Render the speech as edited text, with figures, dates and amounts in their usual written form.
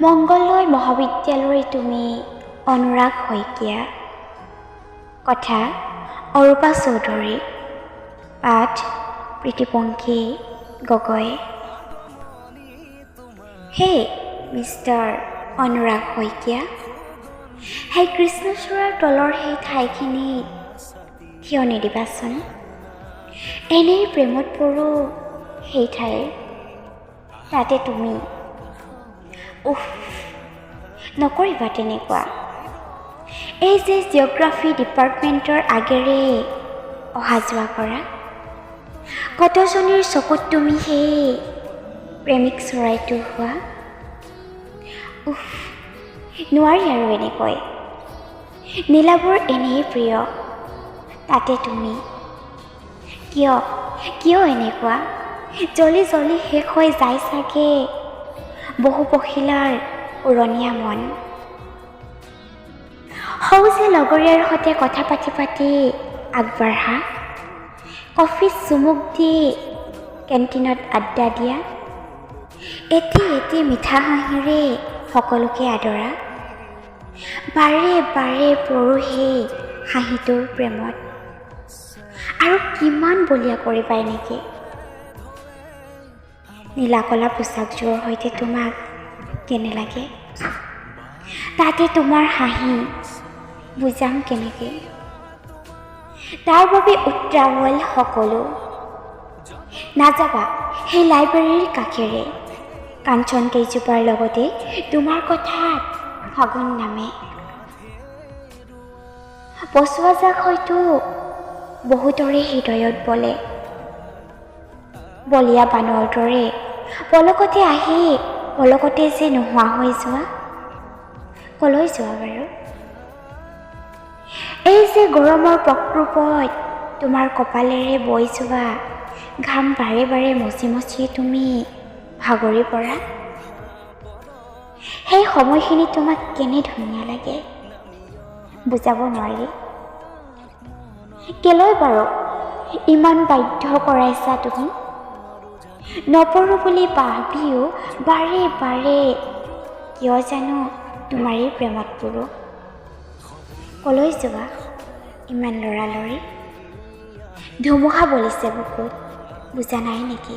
মংগলদৈ মহাবিদ্যালয়ৰ তুমি অনুৰাগ শইকীয়া। কথা অৰূপা চৌধুৰী। পাঠ প্ৰীতিপংকী গগৈ। হে মিষ্টাৰ অনুৰাগ শইকীয়া, সেই কৃষ্ণচূড়াৰ তলৰ সেই ঠাইখিনিত থিয় নিদিবাচোন। এনেই প্ৰেমত পৰো সেই ঠাইৰ, তাতে তুমি। উফ, নকৰিবা তেনেকুৱা। এই যে জিঅ'গ্ৰাফী ডিপাৰ্টমেণ্টৰ আগেৰে অহা যোৱা কৰা, কতজনীৰ চকুত তুমি সেই প্ৰেমিক চৰাইটো হোৱা। উফ, নোৱাৰি আৰু এনেকৈ। নীলাবোৰ এনেই প্ৰিয়, তাতে তুমি। কিয় এনেকুৱা? জলি জলি শেষ হৈ যায় চাগে বহু পখিলাৰ উৰণীয়া মন। সৌ যে লগৰীয়াৰ সৈতে কথা পাতি পাতি আগবাঢ়া, কফিত চুমুক দি কেণ্টিনত আড্ডা দিয়া, এটি এটি মিঠা হাঁহিৰে সকলোকে আদৰা, বাৰে বাৰে পৰো সেই হাঁহিটোৰ প্ৰেমত। আৰু কিমান বলীয়া কৰিবা নেকি? নীলা কলা পোচাকযোৰৰ সৈতে তোমাক কেনে লাগে? তাতে তোমাৰ হাঁহি বুজাম কেনেকে? তাৰ বাবে উত্ৰাৱল সকলো। নাযাবা সেই লাইব্ৰেৰীৰ কাষেৰে, কাঞ্চন কেইজোপাৰ লগতে তোমাৰ কথাত ফাগুন নামে। পচোৱা জাক হয়তো বহুতৰে হৃদয়ত বলে, বলীয়া বানৰ দৰে পলকতে আহি পলকতে যে নোহোৱা হৈ যোৱা। কলৈ যোৱা বাৰু? এই যে গৰমৰ প্ৰকোপত তোমাৰ কপালেৰে বৈ যোৱা ঘাম বাৰে বাৰে মচি মচি তুমি ভাগৰি পৰা, সেই সময়খিনি তোমাক কেনে ধুনীয়া লাগে বুজাব নোৱাৰি। কেলৈ বাৰু ইমান বাধ্য কৰাইছা তুমি? নপৰো বুলি ভাবিও বাৰে বাৰে কিয় জানো তোমাৰেই প্ৰেমত পৰো। কলৈ যোৱা ইমান লৰালৰি? ধুমুহা বলিছে বুকুত, বুজা নাই নেকি?